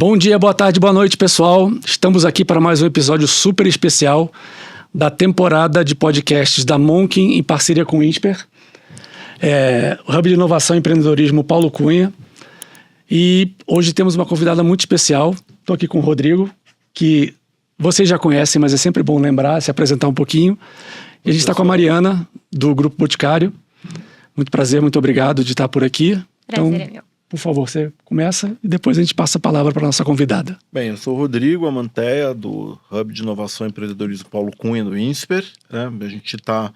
Bom dia, boa tarde, boa noite, pessoal. Estamos aqui para mais um episódio super especial da temporada de podcasts da Monkin em parceria com o INSPER, o Hub de Inovação e Empreendedorismo Paulo Cunha. E hoje temos uma convidada muito especial. Estou aqui com o Rodrigo, que vocês já conhecem, mas é sempre bom lembrar, se apresentar um pouquinho. E a gente está com a Mariana, do Grupo Boticário. Muito prazer, muito obrigado de estar por aqui. Prazer é meu. Por favor, você começa e depois a gente passa a palavra para a nossa convidada. Bem, eu sou o Rodrigo Amantea, do Hub de Inovação e Empreendedorismo Paulo Cunha, do INSPER. A gente está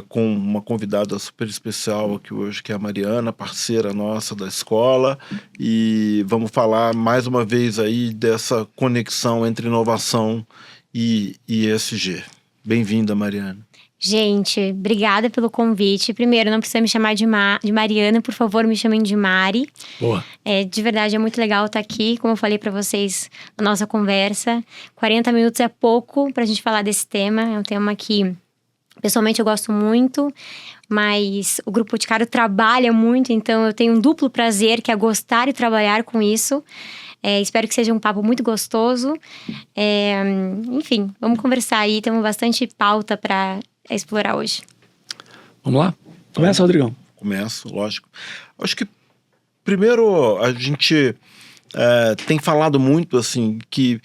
com uma convidada super especial aqui hoje, que é a Mariana, parceira nossa da escola. E vamos falar mais uma vez aí dessa conexão entre inovação e ESG. Bem-vinda, Mariana. Gente, obrigada pelo convite. Primeiro, não precisa me chamar de Mariana, por favor, me chamem de Mari. Boa. De verdade, é muito legal estar aqui, como eu falei para vocês na nossa conversa. 40 minutos é pouco para a gente falar desse tema. É um tema que, pessoalmente, eu gosto muito, mas o Grupo Boticário trabalha muito, então eu tenho um duplo prazer, que é gostar e trabalhar com isso. Espero que seja um papo muito gostoso. Enfim, vamos conversar aí, temos bastante pauta para explorar hoje. Vamos lá? Começa, Rodrigão. Começo, lógico. Acho que primeiro a gente tem falado muito assim que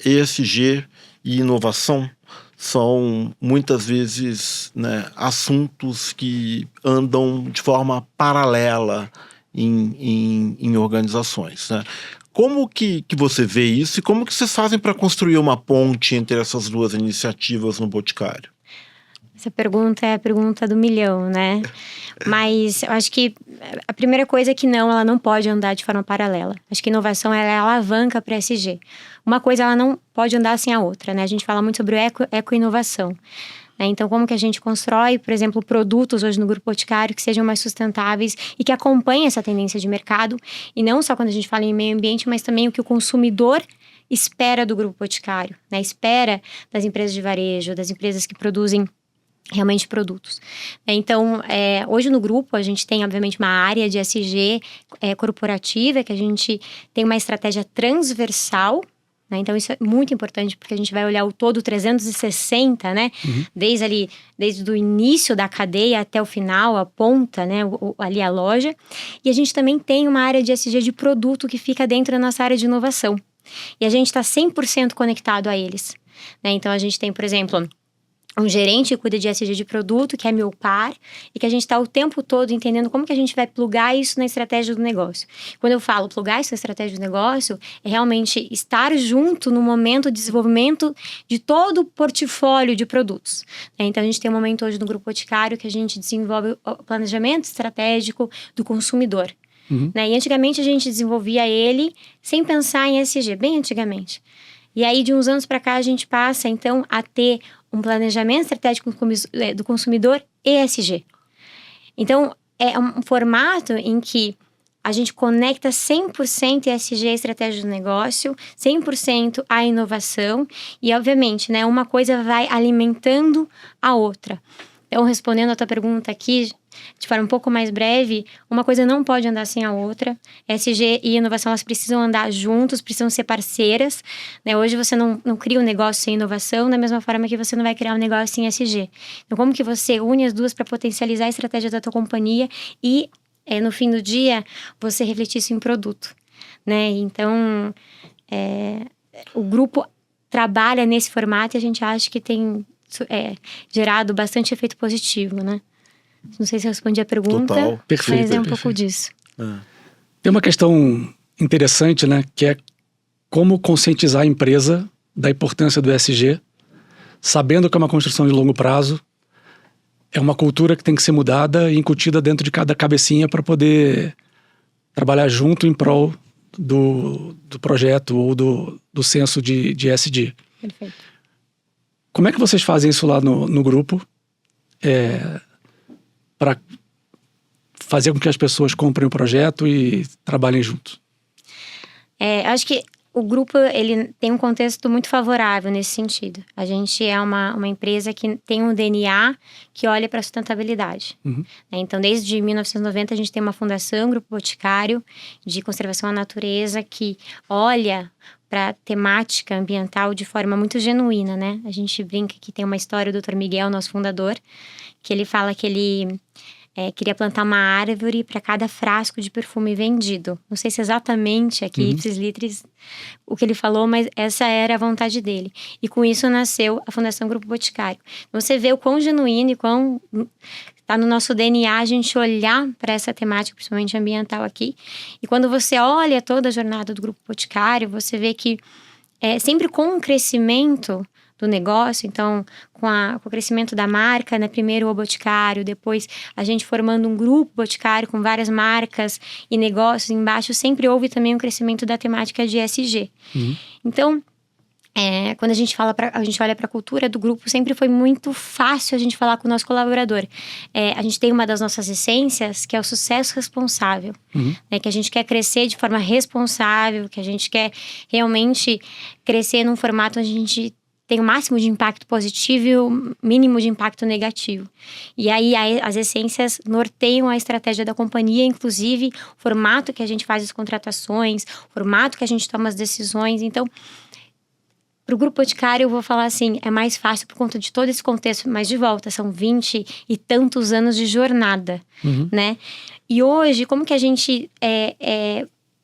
ESG e inovação são muitas vezes, né, assuntos que andam de forma paralela em organizações, né? Como que você vê isso e como que vocês fazem para construir uma ponte entre essas duas iniciativas no Boticário? Essa pergunta é a pergunta do milhão, né? Mas eu acho que a primeira coisa é que ela não pode andar de forma paralela. Acho que inovação ela é alavanca para ESG. Uma coisa ela não pode andar sem a outra, né? A gente fala muito sobre eco-inovação. Então, como que a gente constrói, por exemplo, produtos hoje no Grupo Boticário que sejam mais sustentáveis e que acompanhem essa tendência de mercado. E não só quando a gente fala em meio ambiente, mas também o que o consumidor espera do Grupo Boticário, né? Espera das empresas de varejo, das empresas que produzem realmente produtos. Então, hoje no grupo a gente tem, obviamente, uma área de ESG corporativa, que a gente tem uma estratégia transversal, né? Então, isso é muito importante, porque a gente vai olhar o todo 360, né? Uhum. Desde o início da cadeia até o final, a ponta, né? Ali a loja. E a gente também tem uma área de ESG de produto que fica dentro da nossa área de inovação. E a gente está 100% conectado a eles, né? Então, a gente tem, por exemplo, um gerente que cuida de ESG de produto, que é meu par, e que a gente está o tempo todo entendendo como que a gente vai plugar isso na estratégia do negócio. Quando eu falo plugar isso na estratégia do negócio, é realmente estar junto no momento de desenvolvimento de todo o portfólio de produtos. Então, a gente tem um momento hoje no Grupo Boticário que a gente desenvolve o planejamento estratégico do consumidor. Uhum. E antigamente a gente desenvolvia ele sem pensar em ESG, bem antigamente. E aí, de uns anos para cá, a gente passa, então, a ter um planejamento estratégico do consumidor ESG. Então, é um formato em que a gente conecta 100% ESG à estratégia do negócio, 100% à inovação e, obviamente, né, uma coisa vai alimentando a outra. Então, respondendo a tua pergunta aqui, de forma um pouco mais breve, uma coisa não pode andar sem a outra. ESG e inovação, elas precisam andar juntos, precisam ser parceiras, né? Hoje você não cria um negócio sem inovação, da mesma forma que você não vai criar um negócio sem ESG. Então, como que você une as duas para potencializar a estratégia da tua companhia e, no fim do dia, você refletir isso em produto, né? Então, o grupo trabalha nesse formato e a gente acha que tem gerado bastante efeito positivo, né? Não sei se eu respondi a pergunta, Total. Perfeito, mas é um pouco disso. Tem uma questão interessante, né? Que é como conscientizar a empresa da importância do ESG, sabendo que é uma construção de longo prazo, é uma cultura que tem que ser mudada e incutida dentro de cada cabecinha para poder trabalhar junto em prol do projeto ou do senso de ESG. Perfeito. Como é que vocês fazem isso lá no grupo? Para fazer com que as pessoas comprem o projeto e trabalhem juntos? Acho que O grupo, ele tem um contexto muito favorável nesse sentido. A gente é uma empresa que tem um DNA que olha para a sustentabilidade. Uhum. Então, desde 1990, a gente tem uma fundação, Grupo Boticário, de conservação à natureza, que olha para a temática ambiental de forma muito genuína, né? A gente brinca que tem uma história do Dr. Miguel, nosso fundador, que ele fala que ele queria plantar uma árvore para cada frasco de perfume vendido. Não sei se exatamente aqui, ipsis litteris, o que ele falou, mas essa era a vontade dele. E com isso nasceu a Fundação Grupo Boticário. Você vê o quão genuíno e quão está no nosso DNA a gente olhar para essa temática, principalmente ambiental aqui. E quando você olha toda a jornada do Grupo Boticário, você vê que sempre com o crescimento do negócio, então com o crescimento da marca, né? Primeiro o Boticário, depois a gente formando um grupo Boticário com várias marcas e negócios embaixo, sempre houve também um crescimento da temática de ESG. Então, quando a gente olha para a cultura do grupo, sempre foi muito fácil a gente falar com o nosso colaborador. A gente tem uma das nossas essências, que é o sucesso responsável. Né, que a gente quer crescer de forma responsável, que a gente quer realmente crescer num formato onde a gente tem o máximo de impacto positivo e o mínimo de impacto negativo. E aí as essências norteiam a estratégia da companhia, inclusive o formato que a gente faz as contratações, o formato que a gente toma as decisões. Então, para o Grupo Boticário, eu vou falar assim, é mais fácil por conta de todo esse contexto, mas de volta, são 20 e tantos anos de jornada, né? E hoje, como que a gente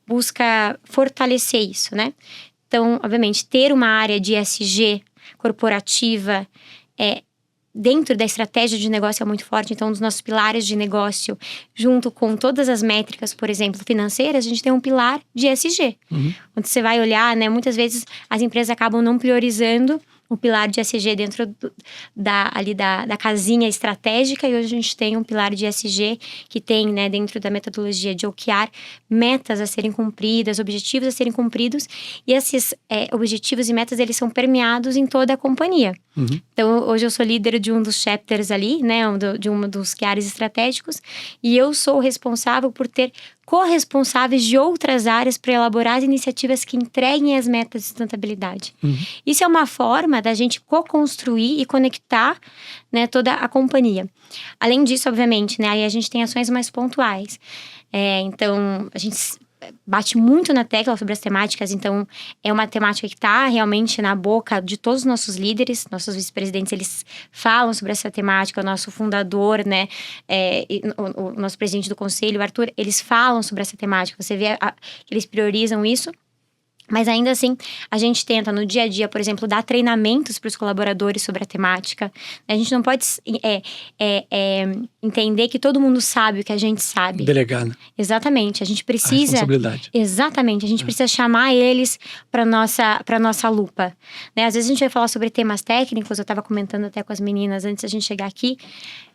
busca fortalecer isso, né? Então, obviamente, ter uma área de ESG corporativa dentro da estratégia de negócio é muito forte. Então, um dos nossos pilares de negócio, junto com todas as métricas, por exemplo, financeiras, a gente tem um pilar de ESG. Quando você vai olhar, né, muitas vezes as empresas acabam não priorizando o pilar de ESG dentro da casinha estratégica, e hoje a gente tem um pilar de ESG que tem, né, dentro da metodologia de OKR, metas a serem cumpridas, objetivos a serem cumpridos, e esses objetivos e metas, eles são permeados em toda a companhia. Então, hoje eu sou líder de um dos chapters ali, né, de um dos QRs estratégicos, e eu sou responsável por ter corresponsáveis de outras áreas para elaborar as iniciativas que entreguem as metas de sustentabilidade. Isso é uma forma da gente co-construir e conectar, né, toda a companhia. Além disso, obviamente, né, aí a gente tem ações mais pontuais. Então, a gente bate muito na tecla sobre as temáticas, então é uma temática que está realmente na boca de todos os nossos líderes, nossos vice-presidentes, eles falam sobre essa temática, o nosso fundador, né, o nosso presidente do conselho, o Arthur, eles falam sobre essa temática, você vê que eles priorizam isso. Mas ainda assim, a gente tenta no dia a dia, por exemplo, dar treinamentos para os colaboradores sobre a temática. A gente não pode entender que todo mundo sabe o que a gente sabe. Delegar, né? Exatamente. A gente precisa... A responsabilidade. Exatamente. A gente precisa chamar eles para nossa lupa. Né? Às vezes a gente vai falar sobre temas técnicos, eu estava comentando até com as meninas antes da gente chegar aqui.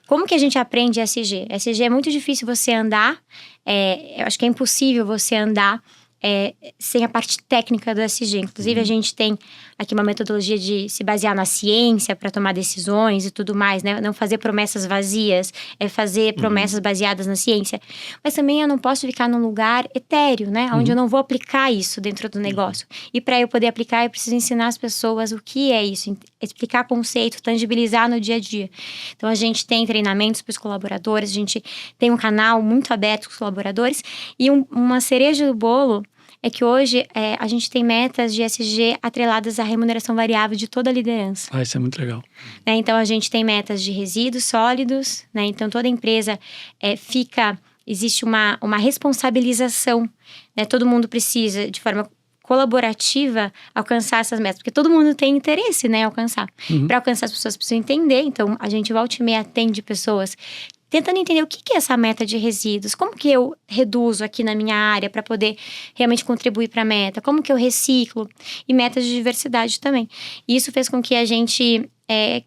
Como que a gente aprende ESG? ESG é muito difícil você andar, eu acho que é impossível você andar sem a parte técnica do ESG. Inclusive, a gente tem aqui uma metodologia de se basear na ciência para tomar decisões e tudo mais, né? Não fazer promessas vazias, fazer promessas baseadas na ciência. Mas também eu não posso ficar num lugar etéreo, né? Onde eu não vou aplicar isso dentro do negócio. E para eu poder aplicar, eu preciso ensinar as pessoas o que é isso, explicar conceito, tangibilizar no dia a dia. Então, a gente tem treinamentos para os colaboradores, a gente tem um canal muito aberto com os colaboradores e uma cereja do bolo é que hoje a gente tem metas de ESG atreladas à remuneração variável de toda a liderança. Isso é muito legal. Né? Então, a gente tem metas de resíduos sólidos, né? Então, toda empresa existe uma responsabilização, né? Todo mundo precisa, de forma colaborativa, alcançar essas metas, porque todo mundo tem interesse, né, em alcançar. Para alcançar, as pessoas precisam entender. Então, a gente volta e meia atende pessoas tentando entender o que é essa meta de resíduos, como que eu reduzo aqui na minha área para poder realmente contribuir para a meta, como que eu reciclo, e metas de diversidade também. E isso fez com que a gente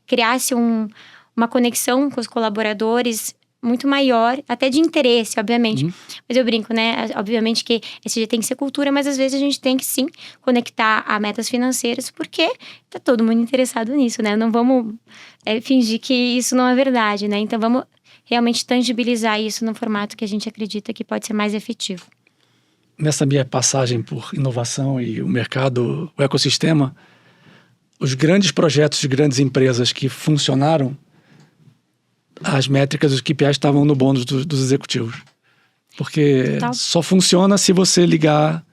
criasse uma conexão com os colaboradores muito maior, até de interesse, obviamente. Mas eu brinco, né? Obviamente que esse tem que ser cultura, mas às vezes a gente tem que sim conectar a metas financeiras, porque tá todo mundo interessado nisso, né? Não vamos fingir que isso não é verdade, né? Então vamos realmente tangibilizar isso no formato que a gente acredita que pode ser mais efetivo. nessa minha passagem por inovação e o mercado, o ecossistema, os grandes projetos de grandes empresas que funcionaram, as métricas, os KPIs estavam no bônus dos executivos. Porque só funciona se você ligar.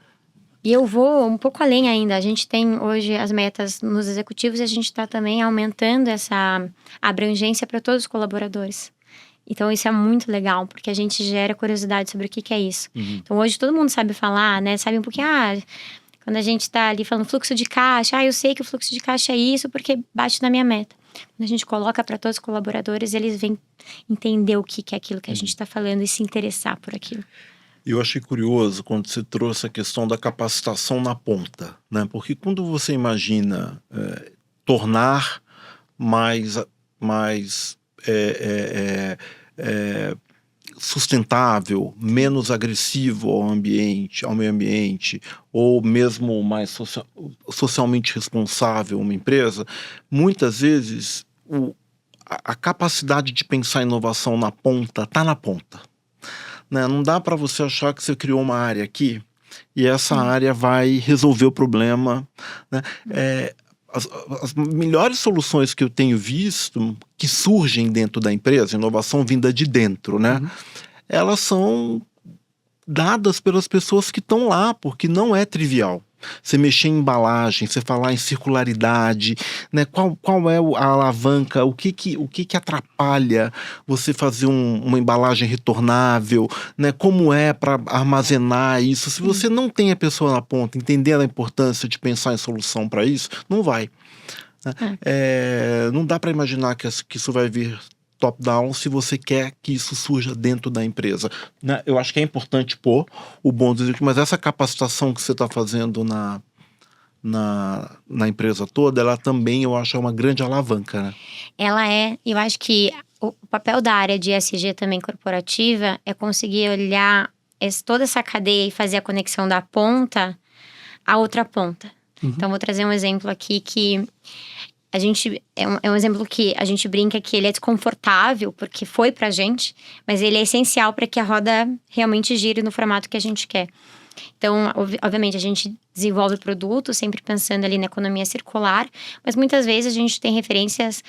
E eu vou um pouco além ainda. A gente tem hoje as metas nos executivos e a gente está também aumentando essa abrangência para todos os colaboradores. Então, isso é muito legal, porque a gente gera curiosidade sobre o que é isso. Então, hoje todo mundo sabe falar, né? Sabe um pouquinho, quando a gente está ali falando fluxo de caixa, eu sei que o fluxo de caixa é isso porque bate na minha meta. Quando a gente coloca para todos os colaboradores, eles vêm entender o que é aquilo que a gente está falando e se interessar por aquilo. Eu achei curioso quando você trouxe a questão da capacitação na ponta, né? Porque quando você imagina tornar mais sustentável, menos agressivo ao meio ambiente, ou mesmo mais socialmente responsável uma empresa, muitas vezes a capacidade de pensar inovação na ponta está na ponta. Né? Não dá para você achar que você criou uma área aqui e essa área vai resolver o problema. Né? As melhores soluções que eu tenho visto que surgem dentro da empresa, inovação vinda de dentro, né? Elas são dadas pelas pessoas que estão lá, porque não é trivial. Você mexer em embalagem, você falar em circularidade, né? Qual é a alavanca, o que atrapalha você fazer uma embalagem retornável, né? Como é para armazenar isso? Se você não tem a pessoa na ponta, entendendo a importância de pensar em solução para isso, não vai. Não dá para imaginar que isso vai vir top-down se você quer que isso surja dentro da empresa. Né? Eu acho que é importante pôr o bom executivo, mas essa capacitação que você está fazendo na empresa toda, ela também, eu acho, é uma grande alavanca. Né? Ela eu acho que o papel da área de ESG também corporativa é conseguir olhar toda essa cadeia e fazer a conexão da ponta à outra ponta. Então, vou trazer um exemplo aqui que a gente, é um exemplo que a gente brinca que ele é desconfortável, porque foi pra gente, mas ele é essencial para que a roda realmente gire no formato que a gente quer. Então, obviamente, a gente desenvolve produtos sempre pensando ali na economia circular, mas muitas vezes a gente tem referências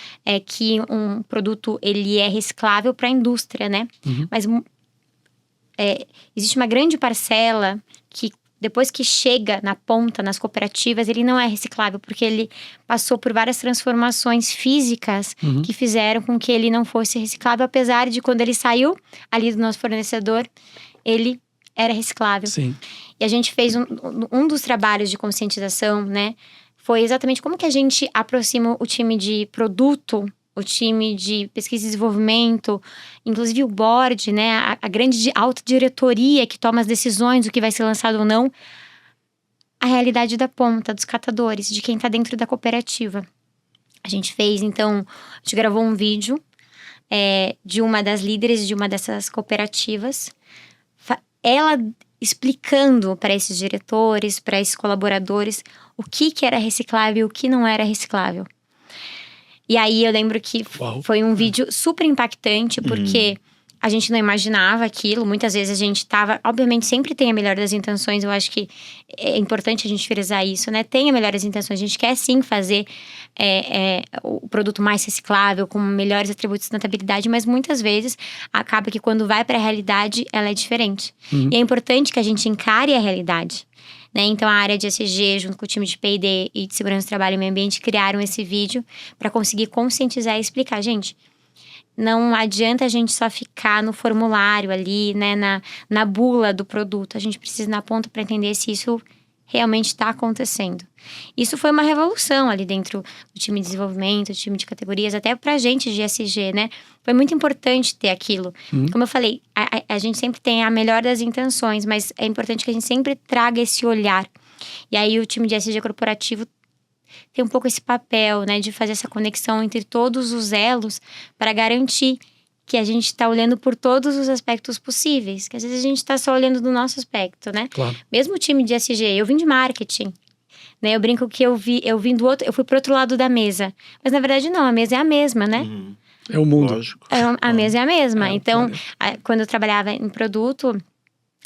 que um produto ele é reciclável para a indústria, né? Mas existe uma grande parcela que depois que chega na ponta, nas cooperativas, ele não é reciclável, porque ele passou por várias transformações físicas que fizeram com que ele não fosse reciclável, apesar de quando ele saiu ali do nosso fornecedor, ele era reciclável. Sim. E a gente fez um dos trabalhos de conscientização, né? Foi exatamente como que a gente aproxima o time de produto, o time de pesquisa e desenvolvimento, inclusive o board, né, a grande alta diretoria que toma as decisões do que vai ser lançado ou não, a realidade da ponta, dos catadores, de quem está dentro da cooperativa. A gente fez, então, a gente gravou um vídeo de uma das líderes de uma dessas cooperativas, ela explicando para esses diretores, para esses colaboradores, o que era reciclável e o que não era reciclável. E aí eu lembro que foi um vídeo super impactante, porque a gente não imaginava aquilo. Muitas vezes a gente tava... Obviamente sempre tem a melhor das intenções, eu acho que é importante a gente frisar isso, né? Tem a melhor das intenções, a gente quer sim fazer o produto mais reciclável, com melhores atributos de sustentabilidade, mas muitas vezes acaba que quando vai para a realidade, ela é diferente. E é importante que a gente encare a realidade. Né? Então, a área de ESG, junto com o time de P&D e de Segurança do Trabalho e Meio Ambiente, criaram esse vídeo para conseguir conscientizar e explicar. Gente, não adianta a gente só ficar no formulário ali, né, na bula do produto. A gente precisa ir na ponta para entender se isso realmente está acontecendo. Isso foi uma revolução ali dentro do time de desenvolvimento, do time de categorias, até pra gente de ESG, né? Foi muito importante ter aquilo. Como eu falei, a gente sempre tem a melhor das intenções, mas é importante que a gente sempre traga esse olhar. E aí o time de ESG corporativo tem um pouco esse papel, né? De fazer essa conexão entre todos os elos para garantir que a gente está olhando por todos os aspectos possíveis. Que às vezes a gente está só olhando do nosso aspecto, né? Claro. Mesmo o time de ESG, eu vim de marketing, né? Eu brinco que eu vim do outro, eu fui pro outro lado da mesa. Mas na verdade não, a mesa é a mesma, né? É o mundo. Lógico. A mesa é a mesma. Então, quando eu trabalhava em produto,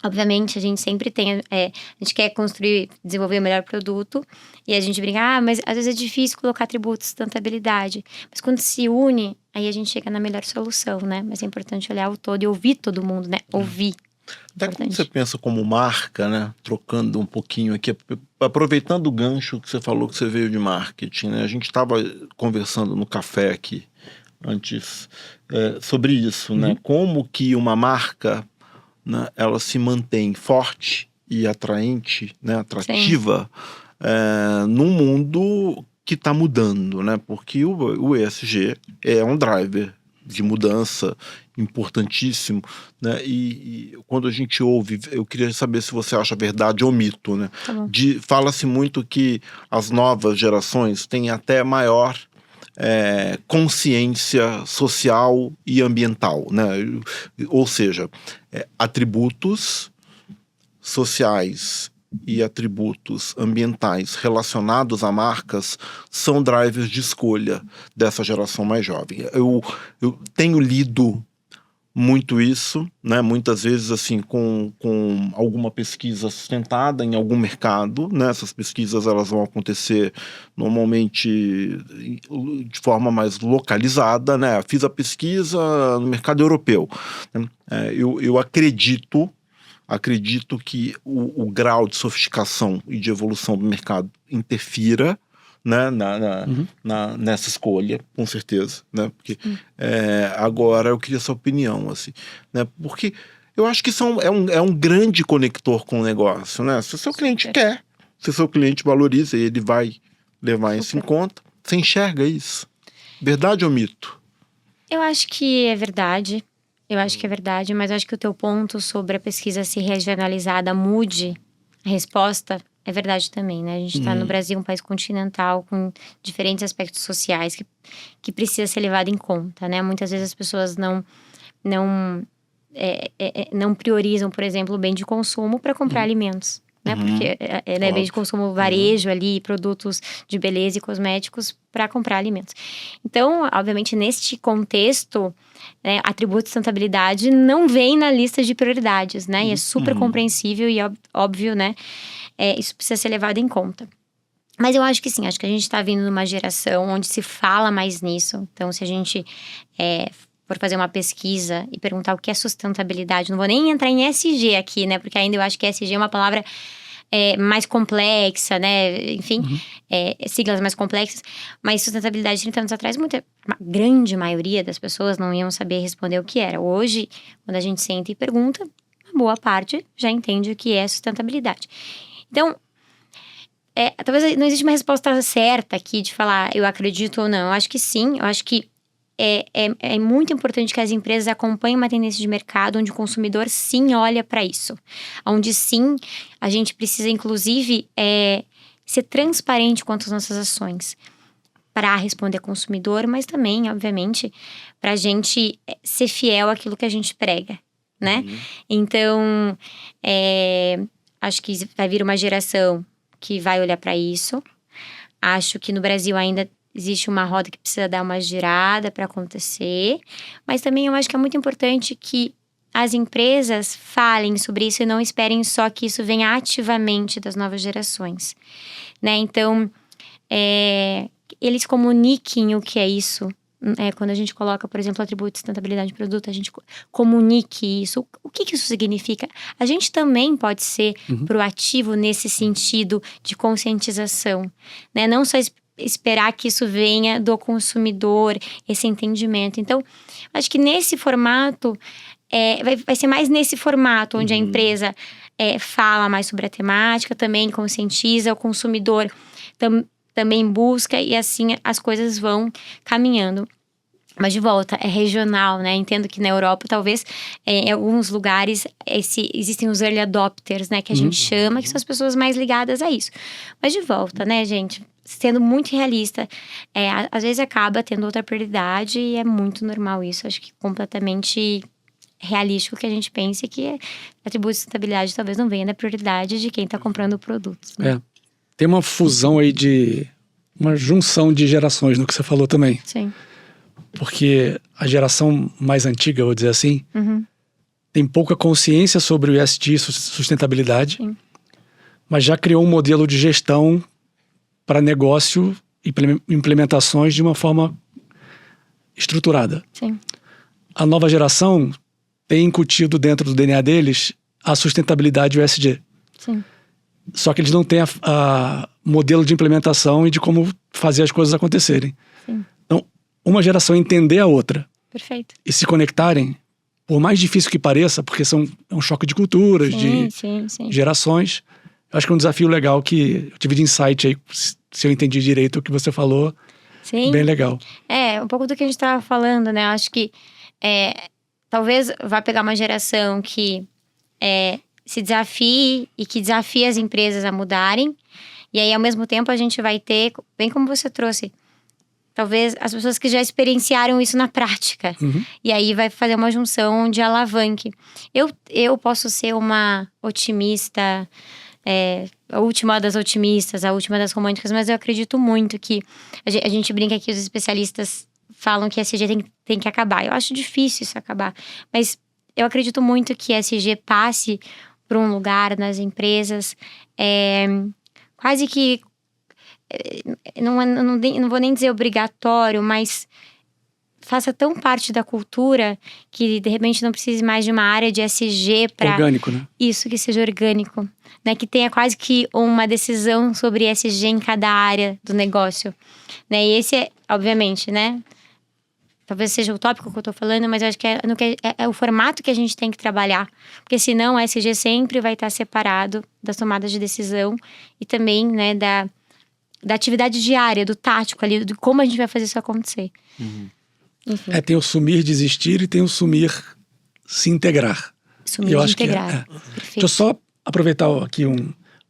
Obviamente, a gente sempre tem, a gente quer construir, desenvolver o melhor produto, e a gente brinca, mas às vezes é difícil colocar atributos de sustentabilidade. Mas quando se une, aí a gente chega na melhor solução, né? Mas é importante olhar o todo e ouvir todo mundo, né? Ouvir. Até quando você pensa como marca, né? Trocando um pouquinho aqui, aproveitando o gancho que você falou que você veio de marketing, né? A gente estava conversando no café aqui antes sobre isso, né? Como que uma marca, né, ela se mantém forte e atraente, né, atrativa, num mundo que está mudando, né? Porque o ESG é um driver de mudança importantíssimo, né? E quando a gente ouve, eu queria saber se você acha verdade ou mito, né? Tá bom. Fala-se muito que as novas gerações têm até maior consciência social e ambiental, né? Ou seja, atributos sociais e atributos ambientais relacionados a marcas são drivers de escolha dessa geração mais jovem. Eu tenho lido muito isso, né? Muitas vezes assim com alguma pesquisa sustentada em algum mercado, né? Essas pesquisas elas vão acontecer normalmente de forma mais localizada, né? Fiz a pesquisa no mercado europeu, né? Eu acredito que o grau de sofisticação e de evolução do mercado interfira, né, nessa escolha, com certeza, né? Porque agora eu queria sua opinião, assim, né? Porque eu acho que isso é um grande conector com o negócio, né? Se o seu cliente quer, se o seu cliente valoriza, ele vai levar isso em conta. Você enxerga isso? Verdade ou mito? Eu acho que é verdade. Eu acho que é verdade, mas eu acho que o teu ponto sobre a pesquisa ser regionalizada mude a resposta é verdade também, né? A gente está no Brasil, um país continental, com diferentes aspectos sociais que precisa ser levado em conta, né? Muitas vezes as pessoas não priorizam, por exemplo, o bem de consumo para comprar alimentos, né? Porque é bem de consumo varejo ali, produtos de beleza e cosméticos para comprar alimentos. Então, obviamente, neste contexto, né, atributo de sustentabilidade não vem na lista de prioridades, né? E é super compreensível e óbvio, né? Isso precisa ser levado em conta. Mas eu acho que sim, acho que a gente está vindo numa geração onde se fala mais nisso. Então, se a gente for fazer uma pesquisa e perguntar o que é sustentabilidade, não vou nem entrar em ESG aqui, né? Porque ainda eu acho que ESG é uma palavra mais complexa, né? Enfim, siglas mais complexas. Mas sustentabilidade, 30 anos atrás, uma grande maioria das pessoas não iam saber responder o que era. Hoje, quando a gente senta e pergunta, uma boa parte já entende o que é sustentabilidade. Então, talvez não exista uma resposta certa aqui de falar eu acredito ou não. Eu acho que sim, eu acho que é muito importante que as empresas acompanhem uma tendência de mercado onde o consumidor sim olha para isso. Onde sim, a gente precisa inclusive ser transparente quanto às nossas ações para responder ao consumidor, mas também, obviamente, para a gente ser fiel àquilo que a gente prega, né? Então, acho que vai vir uma geração que vai olhar para isso. Acho que no Brasil ainda existe uma roda que precisa dar uma girada para acontecer. Mas também eu acho que é muito importante que as empresas falem sobre isso e não esperem só que isso venha ativamente das novas gerações, né? Então, eles comuniquem o que é isso. Quando a gente coloca, por exemplo, atributo de sustentabilidade de produto, a gente comunique isso. O que isso significa? A gente também pode ser proativo nesse sentido de conscientização, né? Não só esperar que isso venha do consumidor, esse entendimento. Então, acho que nesse formato, vai ser mais nesse formato, onde a empresa fala mais sobre a temática, também conscientiza, o consumidor também busca, e assim as coisas vão caminhando. Mas de volta, é regional, né? Entendo que na Europa, talvez, em alguns lugares, existem os early adopters, né? Que a gente chama, que são as pessoas mais ligadas a isso. Mas de volta, né, gente? Sendo muito realista, às vezes acaba tendo outra prioridade e é muito normal isso. Acho que completamente realístico que a gente pense que atributo de sustentabilidade talvez não venha da prioridade de quem está comprando produtos, né? Tem uma fusão aí uma junção de gerações no que você falou também. Sim. Porque a geração mais antiga, vou dizer assim, tem pouca consciência sobre o ESG, sustentabilidade, Sim. mas já criou um modelo de gestão para negócio e implementações de uma forma estruturada. Sim. A nova geração tem incutido dentro do DNA deles a sustentabilidade e o ESG. Sim. Só que eles não têm a modelo de implementação e de como fazer as coisas acontecerem. Sim. Então, uma geração entender a outra Perfeito. e se conectarem, por mais difícil que pareça, porque é um choque de culturas, de Sim. gerações, eu acho que é um desafio legal que eu tive de insight aí, se eu entendi direito o que você falou, Sim. bem legal. Um pouco do que a gente estava falando, né? Eu acho que talvez vá pegar uma geração que se desafie e que desafie as empresas a mudarem. E aí, ao mesmo tempo, a gente vai ter, bem como você trouxe, talvez as pessoas que já experienciaram isso na prática. Uhum. E aí vai fazer uma junção de alavanque. Eu posso ser uma otimista, a última das otimistas, a última das românticas, mas eu acredito muito que a gente brinca que os especialistas falam que a ESG tem que acabar. Eu acho difícil isso acabar, mas eu acredito muito que a ESG passe por um lugar nas empresas, quase que não vou nem dizer obrigatório, mas faça tão parte da cultura que de repente não precise mais de uma área de ESG para Orgânico, né? isso, que seja orgânico, né? Que tenha quase que uma decisão sobre ESG em cada área do negócio, né? E esse é, obviamente, né? Talvez seja o tópico que eu tô falando, mas eu acho que é o formato que a gente tem que trabalhar. Porque senão o ESG sempre vai estar separado das tomadas de decisão e também, né, da atividade diária, do tático ali, de como a gente vai fazer isso acontecer. Uhum. Enfim. Tem o sumir, desistir e tem o sumir, se integrar. Sumir, eu de acho integrar. Deixa eu só aproveitar aqui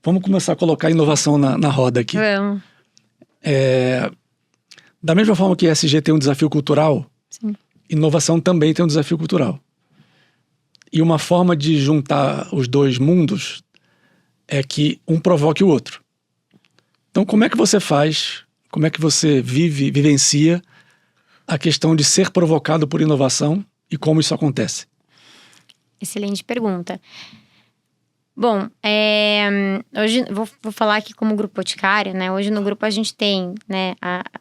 Vamos começar a colocar inovação na roda aqui. Vamos. Da mesma forma que a ESG tem um desafio cultural, Sim. inovação também tem um desafio cultural. E uma forma de juntar os dois mundos é que um provoque o outro. Então, como é que você faz, como é que você vivencia a questão de ser provocado por inovação e como isso acontece? Excelente pergunta. Bom, hoje vou falar aqui como Grupo Boticário, né? Hoje no grupo a gente tem, né,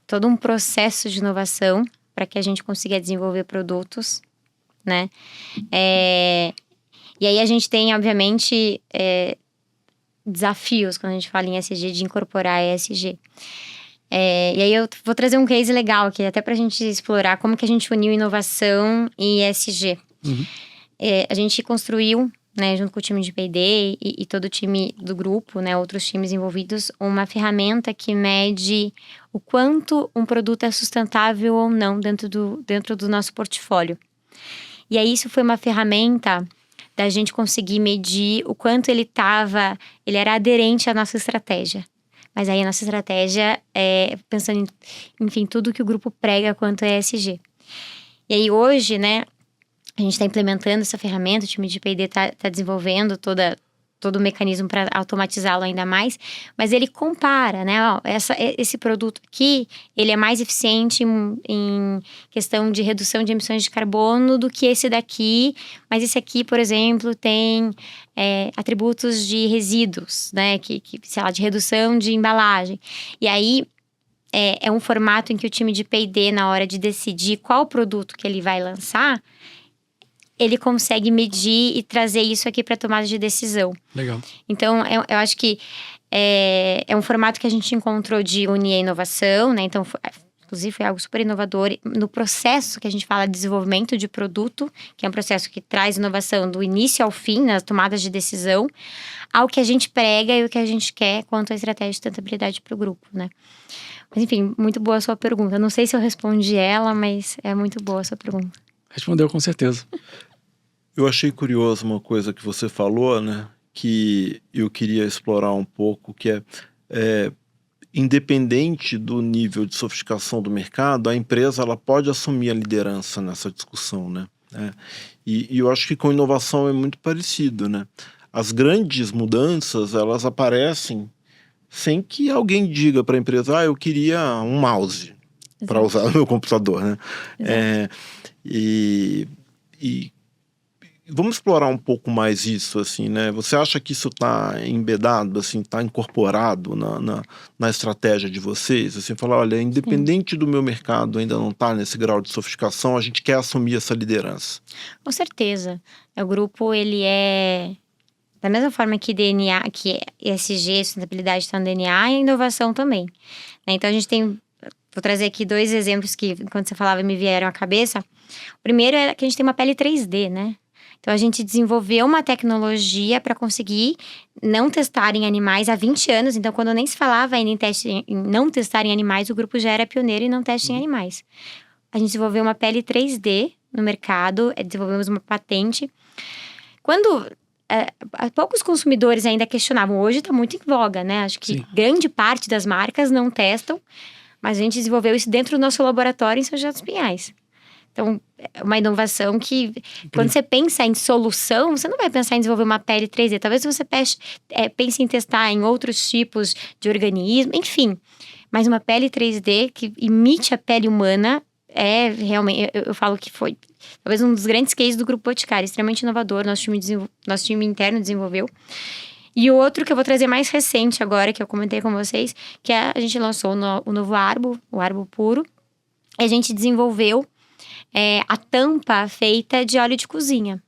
todo um processo de inovação para que a gente consiga desenvolver produtos, né? E aí a gente tem, obviamente, desafios quando a gente fala em ESG, de incorporar ESG. E aí eu vou trazer um case legal aqui, até para a gente explorar como que a gente uniu inovação e ESG. Uhum. A gente construiu, né, junto com o time de P&D e todo o time do grupo, né, outros times envolvidos, uma ferramenta que mede o quanto um produto é sustentável ou não dentro do nosso portfólio. E aí isso foi uma ferramenta da gente conseguir medir o quanto ele era aderente à nossa estratégia. Mas aí a nossa estratégia pensando em, enfim, tudo que o grupo prega quanto é ESG. E aí hoje, né, a gente está implementando essa ferramenta, o time de P&D está desenvolvendo todo o mecanismo para automatizá-lo ainda mais, mas ele compara, né, esse produto aqui, ele é mais eficiente em questão de redução de emissões de carbono do que esse daqui, mas esse aqui, por exemplo, tem atributos de resíduos, né, sei lá, de redução de embalagem. E aí, é um formato em que o time de P&D, na hora de decidir qual produto que ele vai lançar, ele consegue medir e trazer isso aqui para tomada de decisão. Legal. Então, eu acho que é um formato que a gente encontrou de unir a inovação, né? Então, inclusive, foi algo super inovador no processo que a gente fala de desenvolvimento de produto, que é um processo que traz inovação do início ao fim, nas tomadas de decisão, ao que a gente prega e o que a gente quer quanto à estratégia de sustentabilidade para o grupo, né? Mas, enfim, muito boa a sua pergunta. Não sei se eu respondi ela, mas é muito boa a sua pergunta. Respondeu com certeza. Eu achei curioso uma coisa que você falou, né? Que eu queria explorar um pouco, que independente do nível de sofisticação do mercado, a empresa ela pode assumir a liderança nessa discussão, né? E eu acho que com inovação é muito parecido, né? As grandes mudanças, elas aparecem sem que alguém diga para a empresa, eu queria um mouse para usar no meu computador, né? E vamos explorar um pouco mais isso, assim, né? Você acha que isso está embedado, assim, está incorporado na estratégia de vocês? Assim, falar, olha, independente do meu mercado ainda não estar nesse grau de sofisticação, a gente quer assumir essa liderança. Com certeza. O grupo, ele é... Da mesma forma que DNA, que ESG, sustentabilidade está no DNA, e a inovação também. Então, a gente tem... Vou trazer aqui 2 exemplos que, quando você falava, me vieram à cabeça. O primeiro é que a gente tem uma pele 3D, né? Então, a gente desenvolveu uma tecnologia para conseguir não testar em animais há 20 anos. Então, quando nem se falava ainda em não testar em animais, o grupo já era pioneiro em não teste em animais. A gente desenvolveu uma pele 3D no mercado, desenvolvemos uma patente. Quando poucos consumidores ainda questionavam, hoje está muito em voga, né? Acho que grande parte das marcas não testam, mas a gente desenvolveu isso dentro do nosso laboratório em São José dos Pinhais. Então, é uma inovação que, quando você pensa em solução, você não vai pensar em desenvolver uma pele 3D. Talvez você pense em testar em outros tipos de organismo, enfim. Mas uma pele 3D que imite a pele humana é realmente... Eu falo que foi talvez um dos grandes cases do Grupo Boticário. Extremamente inovador, nosso time interno desenvolveu. E o outro que eu vou trazer mais recente agora, que eu comentei com vocês, que a gente lançou o novo Arbo, o Arbo Puro. E a gente desenvolveu a tampa feita de óleo de cozinha.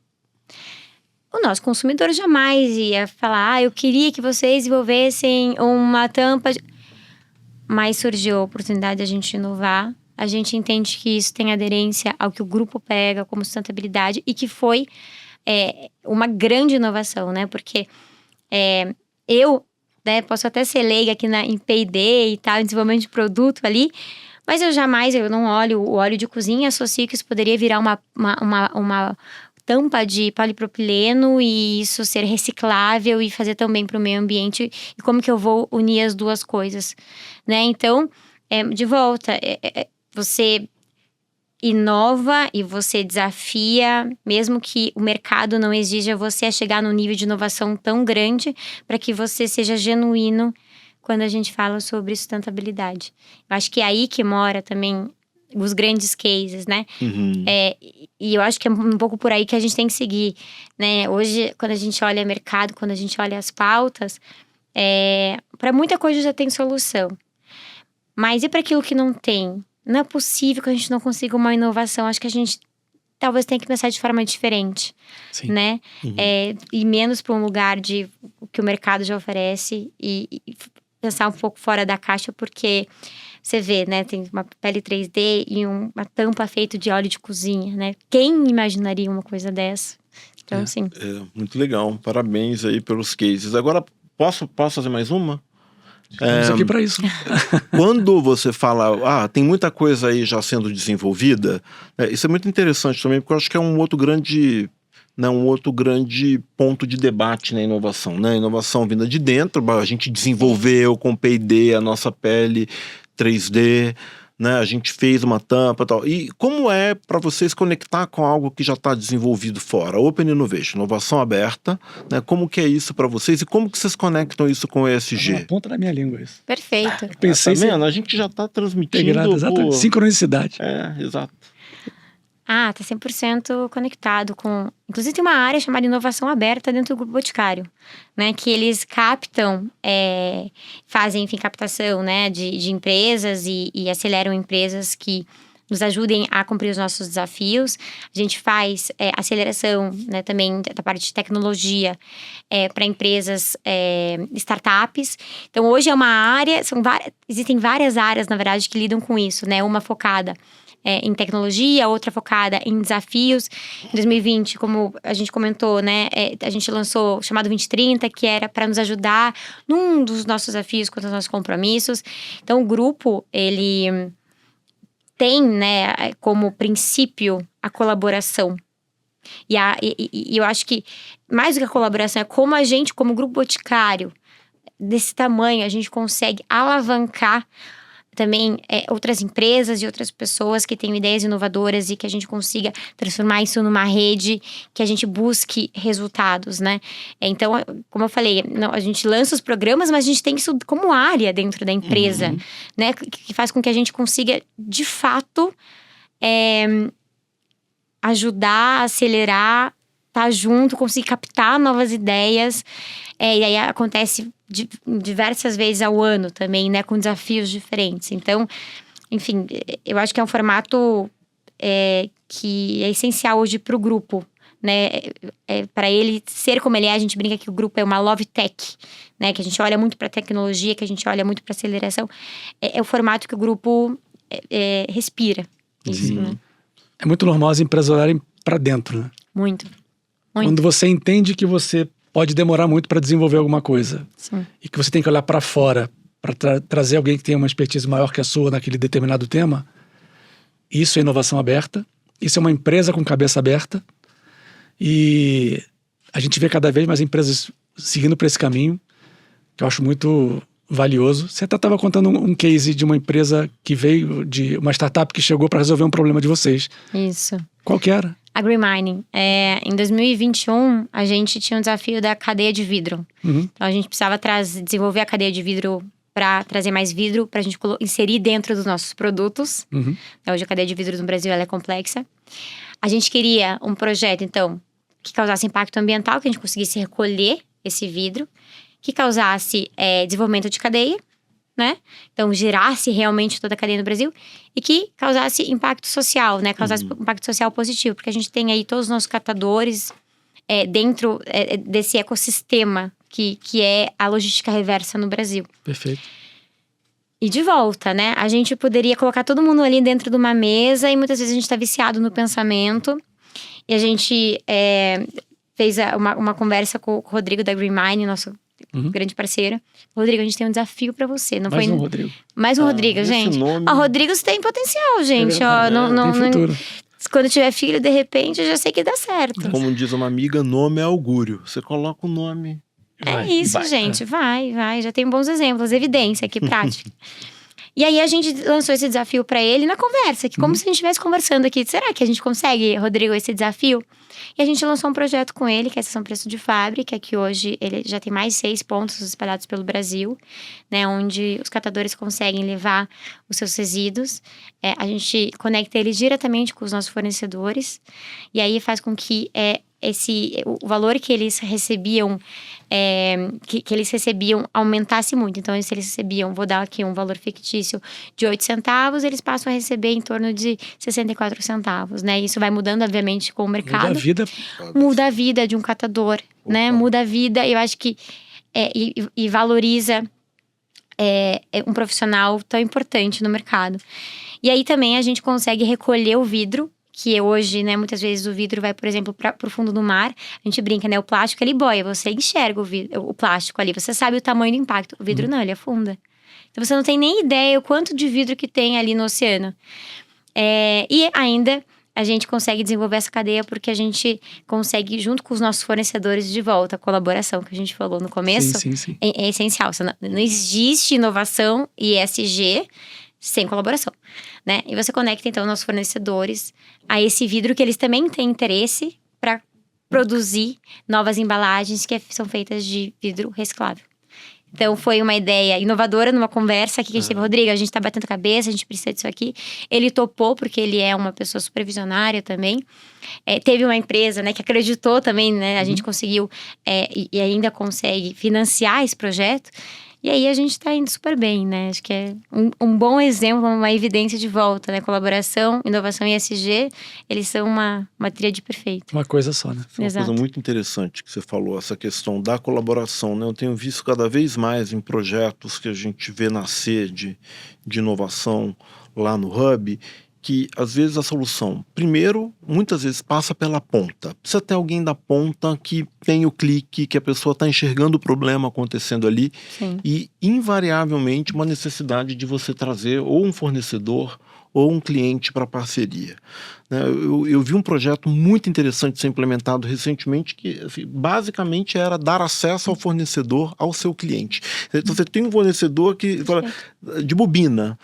O nosso consumidor jamais ia falar, eu queria que vocês desenvolvessem uma tampa Mas surgiu a oportunidade de a gente inovar. A gente entende que isso tem aderência ao que o grupo pega como sustentabilidade e que foi uma grande inovação, né? Porque eu posso até ser leiga aqui em P&D e tal, em desenvolvimento de produto ali, mas eu não olho o óleo de cozinha e associo que isso poderia virar uma tampa de polipropileno e isso ser reciclável e fazer também para o meio ambiente. E como que eu vou unir as duas coisas, né? Então, de volta, você inova e você desafia, mesmo que o mercado não exija você a chegar num nível de inovação tão grande para que você seja genuíno quando a gente fala sobre sustentabilidade. Eu acho que é aí que mora também os grandes cases, né? Uhum. E eu acho que é um pouco por aí que a gente tem que seguir, né? Hoje, quando a gente olha o mercado, quando a gente olha as pautas, para muita coisa já tem solução. Mas e para aquilo que não tem? Não é possível que a gente não consiga uma inovação. Acho que a gente talvez tenha que pensar de forma diferente, Sim. né? Uhum. E menos para um lugar de o que o mercado já oferece e pensar um pouco fora da caixa, porque você vê, né? Tem uma pele 3D e uma tampa feita de óleo de cozinha, né? Quem imaginaria uma coisa dessa? Então, sim. Muito legal. Parabéns aí pelos cases. Agora, posso fazer mais uma? Estamos aqui para isso. Quando você fala, tem muita coisa aí já sendo desenvolvida, isso é muito interessante também, porque eu acho que é um outro grande ponto de debate na inovação, né? Inovação vinda de dentro, a gente desenvolveu com P&D a nossa pele 3D, né? A gente fez uma tampa e tal. E como é para vocês conectar com algo que já está desenvolvido fora? Open Innovation, inovação aberta, né? Como que é isso para vocês e como que vocês conectam isso com o ESG? Na ponta da minha língua isso. Perfeito. Pensei Tá vendo? A gente já está transmitindo integrado, exatamente. Sincronicidade. Exato. Tá 100% conectado com... Inclusive tem uma área chamada inovação aberta dentro do Grupo Boticário, né? Que eles captam, fazem, enfim, captação, né? De empresas e aceleram empresas que nos ajudem a cumprir os nossos desafios. A gente faz aceleração, né? Também da parte de tecnologia para empresas, startups. Então, hoje é uma área... Existem várias áreas, na verdade, que lidam com isso, né? Uma focada em tecnologia, outra focada em desafios. Em 2020, como a gente comentou, né, a gente lançou o chamado 2030, que era para nos ajudar num dos nossos desafios quanto aos nossos compromissos. Então, o grupo, ele tem, né, como princípio a colaboração. E eu acho que, mais do que a colaboração, é como a gente, como Grupo Boticário, desse tamanho, a gente consegue alavancar também outras empresas e outras pessoas que tenham ideias inovadoras e que a gente consiga transformar isso numa rede, que a gente busque resultados, né? Então, como eu falei, a gente lança os programas, mas a gente tem isso como área dentro da empresa, né? Que faz com que a gente consiga, de fato, ajudar, acelerar, estar junto, conseguir captar novas ideias. E aí acontece diversas vezes ao ano também, né? Com desafios diferentes. Então, enfim, eu acho que é um formato que é essencial hoje para o grupo, né? Para ele ser como ele é, a gente brinca que o grupo é uma love tech, né? Que a gente olha muito para tecnologia, que a gente olha muito para aceleração. É o formato que o grupo respira. Isso, né? É muito normal as empresas olharem para dentro, né? Muito. Quando você entende que você pode demorar muito para desenvolver alguma coisa. Sim. E que você tem que olhar para fora para trazer alguém que tenha uma expertise maior que a sua naquele determinado tema, isso é inovação aberta, isso é uma empresa com cabeça aberta, e a gente vê cada vez mais empresas seguindo para esse caminho, que eu acho muito valioso. Você até estava contando um case de uma empresa que veio de uma startup que chegou para resolver um problema de vocês. Isso. Qual que era? A Green Mining. Em 2021, a gente tinha um desafio da cadeia de vidro. Uhum. Então, a gente precisava desenvolver a cadeia de vidro para trazer mais vidro, para a gente inserir dentro dos nossos produtos. Uhum. Hoje, a cadeia de vidro no Brasil ela é complexa. A gente queria um projeto, então, que causasse impacto ambiental, que a gente conseguisse recolher esse vidro, que causasse desenvolvimento de cadeia, né? Então, gerasse realmente toda a cadeia no Brasil e que causasse impacto social, né? Causasse impacto social positivo, porque a gente tem aí todos os nossos catadores dentro desse ecossistema que é a logística reversa no Brasil. Perfeito. E de volta, né? A gente poderia colocar todo mundo ali dentro de uma mesa e muitas vezes a gente tá viciado no pensamento. E a gente fez uma conversa com o Rodrigo da Green Mine, nosso grande parceiro. Rodrigo, a gente tem um desafio pra você. Não Mais foi... um Rodrigo. Mais um Rodrigo, gente. nome... Rodrigo tem potencial, gente. Tem futuro. Quando tiver filho, de repente, eu já sei que dá certo. Como diz uma amiga, nome é augúrio. Você coloca o nome... Isso, gente. Vai. Já tem bons exemplos, evidência aqui, prática. E aí, a gente lançou esse desafio pra ele na conversa. Que como se a gente estivesse conversando aqui. Será que a gente consegue, Rodrigo, esse desafio? E a gente lançou um projeto com ele, que é a Estação Preço de Fábrica, que hoje ele já tem mais 6 pontos espalhados pelo Brasil, né? Onde os catadores conseguem levar os seus resíduos. A gente conecta eles diretamente com os nossos fornecedores. E aí, faz com que o valor que eles recebiam que eles recebiam aumentasse muito. Então, se eles recebiam, vou dar aqui um valor fictício de 8 centavos, eles passam a receber em torno de 64 centavos, né? Isso vai mudando, obviamente, com o mercado. Muda a vida de um catador, né? Muda a vida, eu acho que e valoriza um profissional tão importante no mercado. E aí também a gente consegue recolher o vidro, que hoje, né, muitas vezes o vidro vai, por exemplo, para o fundo do mar. A gente brinca, né, o plástico ele boia, você enxerga o plástico ali, você sabe o tamanho do impacto. O vidro não, ele afunda. Então você não tem nem ideia o quanto de vidro que tem ali no oceano. E ainda a gente consegue desenvolver essa cadeia porque a gente consegue, junto com os nossos fornecedores, de volta, a colaboração que a gente falou no começo. Sim. É essencial. Não existe inovação e ESG sem colaboração, né? E você conecta, então, nossos fornecedores a esse vidro que eles também têm interesse para produzir novas embalagens que são feitas de vidro reciclável. Então, foi uma ideia inovadora numa conversa aqui que a gente teve. Rodrigo, a gente tá batendo cabeça, a gente precisa disso aqui. Ele topou, porque ele é uma pessoa supervisionária também. Teve uma empresa, né, que acreditou também, né? A gente conseguiu e ainda consegue financiar esse projeto. E aí, a gente tá indo super bem, né? Acho que é um bom exemplo, uma evidência de volta, né? Colaboração, inovação e ESG, eles são uma tríade perfeita. Uma coisa só, né? Uma coisa muito interessante que você falou, essa questão da colaboração, né? Eu tenho visto cada vez mais em projetos que a gente vê nascer de inovação lá no Hub, que às vezes a solução, primeiro, muitas vezes passa pela ponta. Precisa ter alguém da ponta que tem o clique, que a pessoa está enxergando o problema acontecendo ali. Sim. E invariavelmente uma necessidade de você trazer ou um fornecedor ou um cliente para parceria. Eu vi um projeto muito interessante ser implementado recentemente que assim, basicamente era dar acesso ao fornecedor ao seu cliente. Então, você tem um fornecedor que de bobina.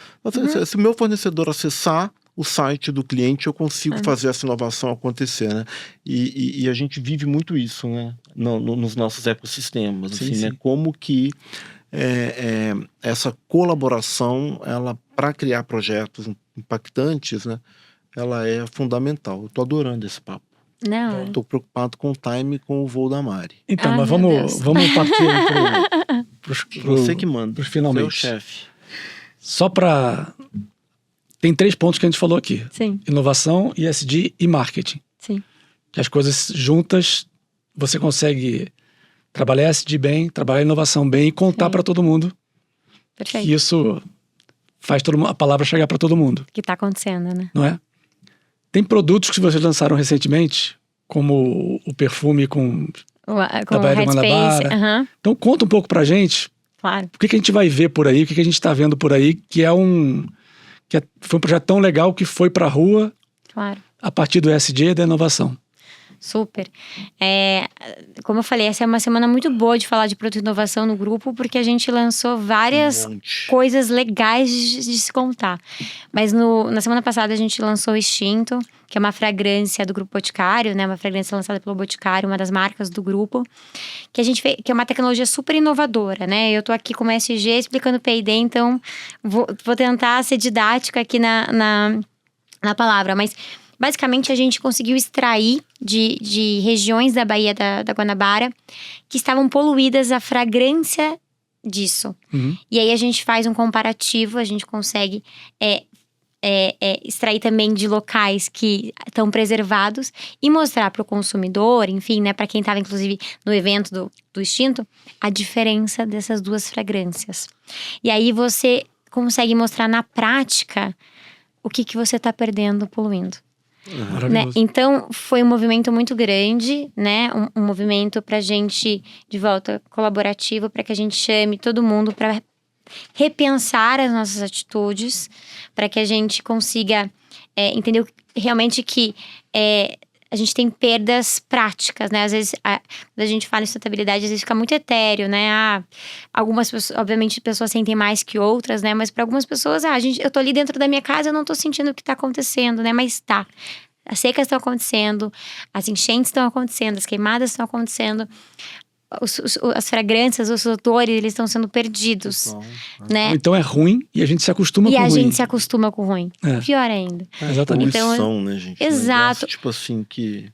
Se o meu fornecedor acessar o site do cliente, eu consigo fazer essa inovação acontecer, né? E a gente vive muito isso, né? Nos nossos ecossistemas, Sim, assim, sim. né? Como que essa colaboração, ela para criar projetos impactantes, né? Ela é fundamental. Eu tô adorando esse papo. Não. Estou preocupado com o time com o voo da Mari. Então, Ai, mas meu Deus. vamos partir Você que manda. pros finalmente. Seu chefe. Só para... Tem 3 pontos que a gente falou aqui. Sim, Inovação, ESG e marketing. sim. Que as coisas juntas, você consegue trabalhar ESG bem, trabalhar inovação bem e contar Sim. para todo mundo. Perfeito. Que isso faz a palavra chegar para todo mundo, O que tá acontecendo, né? não é? Tem produtos que vocês lançaram recentemente, como o perfume com Com da o Baía do Headspace. Guanabara. Aham, Então conta um pouco pra gente claro. o que a gente vai ver por aí, o que a gente está vendo por aí, foi um projeto tão legal que foi pra rua Claro. a partir do ESG e da inovação. Super. Como eu falei, essa é uma semana muito boa de falar de produto e inovação no grupo, porque a gente lançou várias monte. coisas legais de se contar. Mas na semana passada a gente lançou o Extinto, que é uma fragrância do Grupo Boticário, né? Uma fragrância lançada pelo Boticário, uma das marcas do grupo, que a gente fez, que é uma tecnologia super inovadora, né? Eu tô aqui como SG explicando P&D, então vou tentar ser didática aqui na palavra, mas basicamente a gente conseguiu extrair de regiões da Baía da Guanabara que estavam poluídas a fragrância disso. Uhum. E aí a gente faz um comparativo, a gente consegue extrair também de locais que estão preservados e mostrar para o consumidor, enfim, né, para quem estava inclusive no evento do Extinto, a diferença dessas duas fragrâncias. E aí você consegue mostrar na prática o que você está perdendo poluindo. Né? Maravilhoso. Então, foi um movimento muito grande, né? Um movimento pra gente, de volta, colaborativo, para que a gente chame todo mundo para repensar as nossas atitudes, para que a gente consiga entender realmente que a gente tem perdas práticas, né? Às vezes, quando a gente fala em sustentabilidade, às vezes fica muito etéreo, né? Algumas pessoas, obviamente, pessoas sentem mais que outras, né? Mas para algumas pessoas, eu tô ali dentro da minha casa, eu não tô sentindo o que tá acontecendo, né? Mas tá. As secas estão acontecendo, as enchentes estão acontecendo, as queimadas estão acontecendo, as fragrâncias, os odores, eles estão sendo perdidos, né? Então é ruim e a gente se acostuma E com o a ruim. gente se acostuma com o ruim. Pior ainda. Exatamente. Então, Poluição, né, gente? exato. Um negócio, tipo assim, que...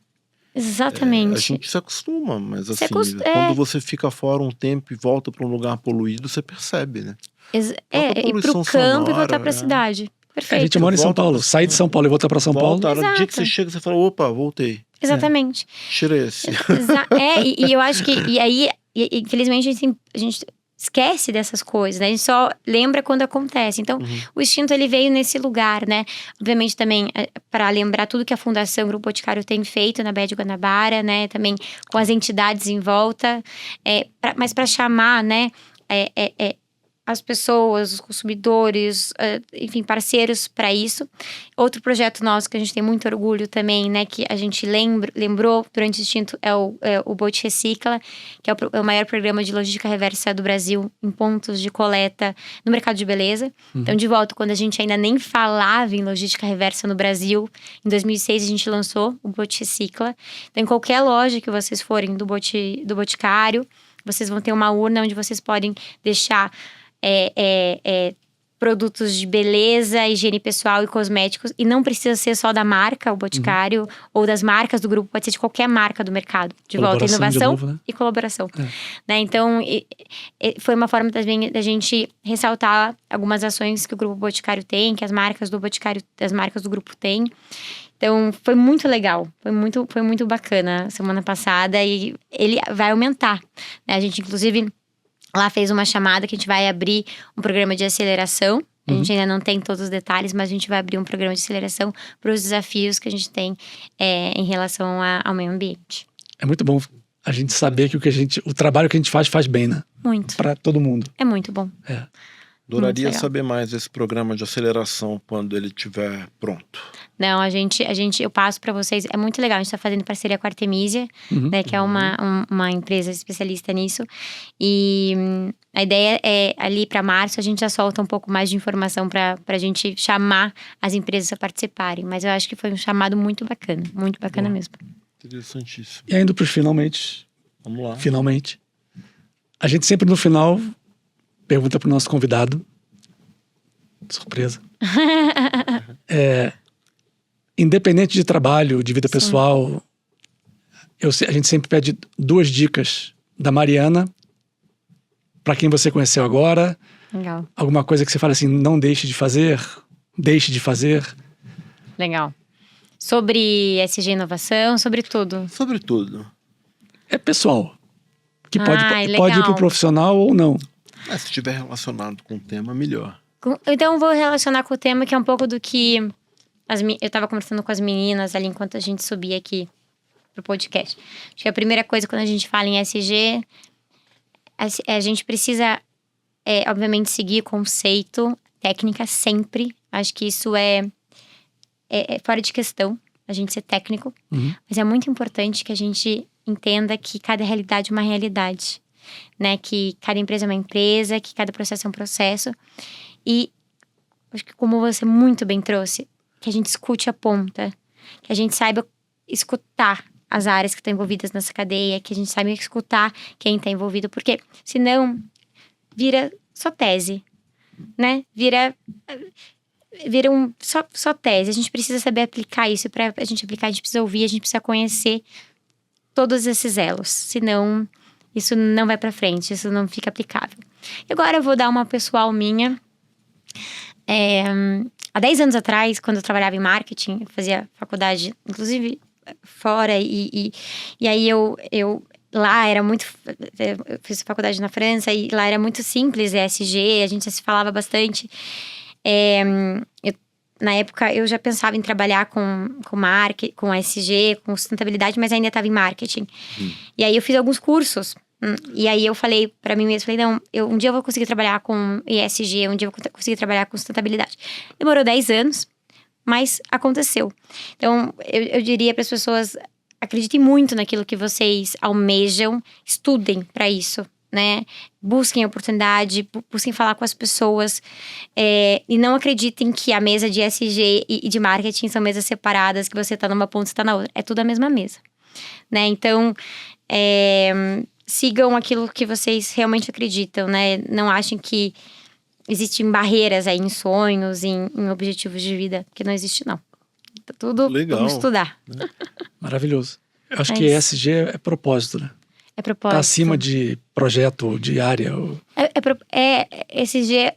Exatamente. a gente se acostuma, mas Se assim, quando você fica fora um tempo e volta para um lugar poluído, você percebe, né? Ir pro poluição campo e voltar sonora, pra cidade. A Perfeito. gente mora em São Volta Paulo, pra- sair de São Paulo e voltar para São Paulo. Volta, no dia que Exato. você chega, você fala, opa, voltei. Exatamente. Tirei esse. E eu acho que... E aí, infelizmente, a gente esquece dessas coisas, né? A gente só lembra quando acontece. Então, o Extinto, ele veio nesse lugar, né? Obviamente, também, para lembrar tudo que a Fundação Grupo Boticário tem feito na Baía de Guanabara, né? Também com as entidades em volta. Mas para chamar, né? As pessoas, os consumidores, enfim, parceiros para isso. Outro projeto nosso que a gente tem muito orgulho também, né, que a gente lembrou durante o Extinto é o Bote Recicla, que é o maior programa de logística reversa do Brasil em pontos de coleta no mercado de beleza. Então, de volta, quando a gente ainda nem falava em logística reversa no Brasil, em 2006 a gente lançou o Bote Recicla. Então, em qualquer loja que vocês forem do Boticário, vocês vão ter uma urna onde vocês podem deixar produtos de beleza, higiene pessoal e cosméticos. E não precisa ser só da marca, o Boticário, ou das marcas do grupo. Pode ser de qualquer marca do mercado. De volta, Colaboração de inovação novo, né? e colaboração. Né? Então, foi uma forma também da gente ressaltar algumas ações que o Grupo Boticário tem, que as marcas do Boticário, as marcas do grupo têm. Então, foi muito legal. Foi muito bacana semana passada. E ele vai aumentar. Né? A gente, inclusive... Lá fez uma chamada que a gente vai abrir um programa de aceleração. A gente ainda não tem todos os detalhes, mas a gente vai abrir um programa de aceleração para os desafios que a gente tem em relação ao meio ambiente. É muito bom a gente saber que o trabalho que a gente faz bem, né? Muito. Para todo mundo. É muito bom. Adoraria legal. saber mais desse programa de aceleração quando ele estiver pronto. Não, eu passo para vocês. É muito legal. A gente está fazendo parceria com a Artemisia, né, que é uma empresa especialista nisso. E a ideia é ali para março a gente já solta um pouco mais de informação para a gente chamar as empresas a participarem. Mas eu acho que foi um chamado muito bacana mesmo. Interessantíssimo. E ainda para os finalmente, Vamos lá. finalmente, a gente sempre no final pergunta para o nosso convidado, surpresa, independente de trabalho, de vida pessoal, a gente sempre pede 2 dicas da Mariana para quem você conheceu agora. Legal. Alguma coisa que você fala assim, não deixe de fazer, deixe de fazer. Legal. Sobre SG Inovação, sobre tudo. Sobre tudo. É pessoal. Que pode ir legal. pro profissional ou não. Se estiver relacionado com o tema, melhor. Então, eu vou relacionar com o tema que é um pouco do que eu estava conversando com as meninas ali enquanto a gente subia aqui pro podcast. Acho que a primeira coisa quando a gente fala em SG, a gente precisa, obviamente, seguir conceito, técnica sempre. Acho que isso é fora de questão, a gente ser técnico. Mas é muito importante que a gente entenda que cada realidade é uma realidade, né? Que cada empresa é uma empresa, que cada processo é um processo. E acho que, como você muito bem trouxe, que a gente escute a ponta, que a gente saiba escutar as áreas que estão envolvidas nessa cadeia, que a gente saiba escutar quem está envolvido, porque senão vira só tese, né? Vira só tese. A gente precisa saber aplicar isso. Para a gente aplicar, a gente precisa ouvir, a gente precisa conhecer todos esses elos. Senão, isso não vai para frente, isso não fica aplicável. E agora eu vou dar uma pessoal minha. Há 10 anos atrás, quando eu trabalhava em marketing, eu fazia faculdade, inclusive fora, e aí eu lá era muito... Eu fiz faculdade na França e lá era muito simples, ESG, a gente se falava bastante. Na época, eu já pensava em trabalhar com marketing, com ESG, com sustentabilidade, mas ainda estava em marketing. E aí eu fiz alguns cursos. E aí eu falei pra mim mesma, não, um dia eu vou conseguir trabalhar com ESG, um dia eu vou conseguir trabalhar com sustentabilidade. Demorou 10 anos, mas aconteceu. Então, eu diria para as pessoas, acreditem muito naquilo que vocês almejam, estudem para isso, né? Busquem oportunidade, busquem falar com as pessoas, e não acreditem que a mesa de ESG e de marketing são mesas separadas, que você tá numa ponta e você tá na outra. É tudo a mesma mesa, né? Então, sigam aquilo que vocês realmente acreditam, né? Não achem que existem barreiras aí em sonhos, em objetivos de vida, que não existe, não. Tá tudo, Legal. Vamos estudar. Maravilhoso. Eu acho que ESG é propósito, né? É propósito. Tá acima de projeto, de área. ESG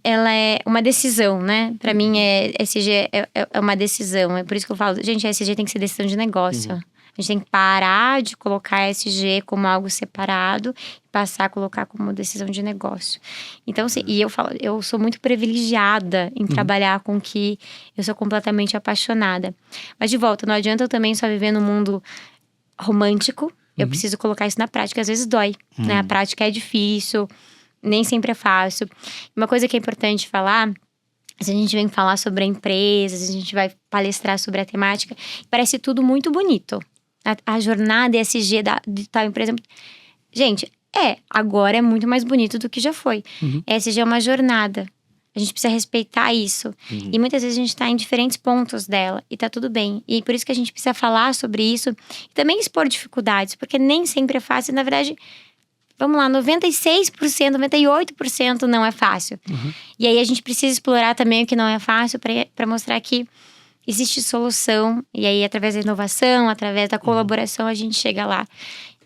ela é uma decisão, né? Pra mim, ESG é uma decisão. É por isso que eu falo, gente, ESG tem que ser decisão de negócio. A gente tem que parar de colocar ESG como algo separado e passar a colocar como decisão de negócio. Então, assim, e eu falo, eu sou muito privilegiada em trabalhar com que eu sou completamente apaixonada. Mas, de volta, não adianta eu também só viver num mundo romântico. Eu preciso colocar isso na prática. Às vezes dói, né? A prática é difícil, nem sempre é fácil. Uma coisa que é importante falar... Se a gente vem falar sobre empresas, a gente vai palestrar sobre a temática, parece tudo muito bonito. A jornada ESG de tal empresa... Gente, agora é muito mais bonito do que já foi. ESG é uma jornada. A gente precisa respeitar isso. E muitas vezes a gente está em diferentes pontos dela. E tá tudo bem. E por isso que a gente precisa falar sobre isso. E também expor dificuldades. Porque nem sempre é fácil. Na verdade... Vamos lá, 96%, 98% não é fácil. E aí a gente precisa explorar também o que não é fácil para mostrar que existe solução. E aí, através da inovação, através da colaboração, a gente chega lá.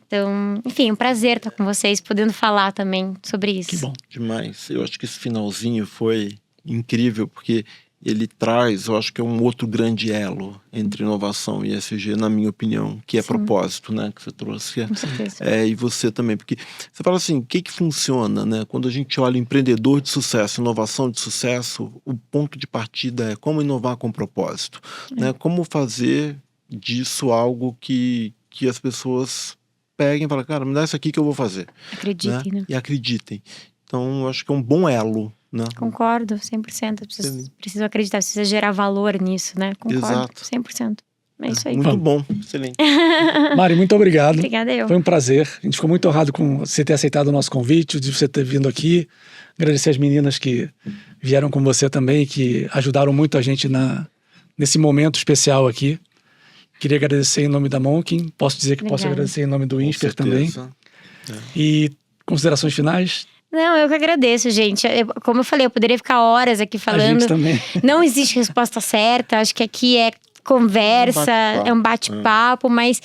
Então, enfim, um prazer estar com vocês, podendo falar também sobre isso. Que bom. Demais. Eu acho que esse finalzinho foi incrível, porque ele traz, eu acho que é um outro grande elo entre inovação e ESG, na minha opinião, que é propósito, né? Que você trouxe. Com certeza. E você também, porque você fala assim, o que funciona, né? Quando a gente olha empreendedor de sucesso, inovação de sucesso, o ponto de partida é como inovar com propósito, né? Como fazer disso algo que as pessoas peguem e falam, cara, me dá isso aqui que eu vou fazer. Acreditem, né? E acreditem. Então, eu acho que é um bom elo, né? Concordo, 100%. Preciso acreditar, precisa gerar valor nisso, né? Concordo, Exato. 100%. É isso aí. Muito bom, excelente. Mari, muito obrigado. Obrigada eu. Foi um prazer. A gente ficou muito honrado com você ter aceitado o nosso convite, de você ter vindo aqui. Agradecer as meninas que vieram com você também, que ajudaram muito a gente nesse momento especial aqui. Queria agradecer em nome da Monkin. Posso dizer que posso agradecer em nome do INSPER também. E considerações finais? Não, eu que agradeço, gente. Como eu falei, eu poderia ficar horas aqui falando. A gente também. Não existe resposta certa. Acho que aqui é conversa, é um bate-papo, mas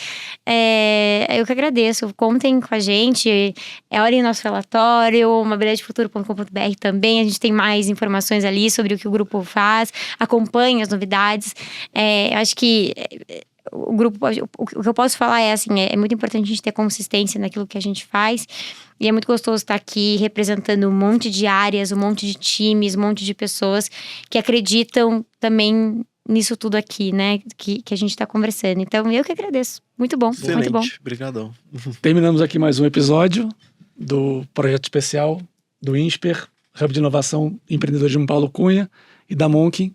eu que agradeço. Contem com a gente, olhem nosso relatório, mobilidadefuturo.com.br também. A gente tem mais informações ali sobre o que o grupo faz, acompanhe as novidades. Eu acho que o grupo, o que eu posso falar é assim, é muito importante a gente ter consistência naquilo que a gente faz. E é muito gostoso estar aqui representando um monte de áreas, um monte de times, um monte de pessoas que acreditam também nisso tudo aqui, né? Que a gente está conversando. Então, eu que agradeço. Muito bom, Excelente. muito bom. Obrigadão. Terminamos aqui mais um episódio do projeto especial do INSPER, Hub de Inovação e Empreendedorismo Paulo Cunha e da Monkin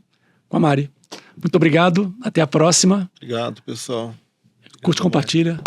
com a Mari. Muito obrigado, até a próxima. Obrigado, pessoal. Curte, compartilha.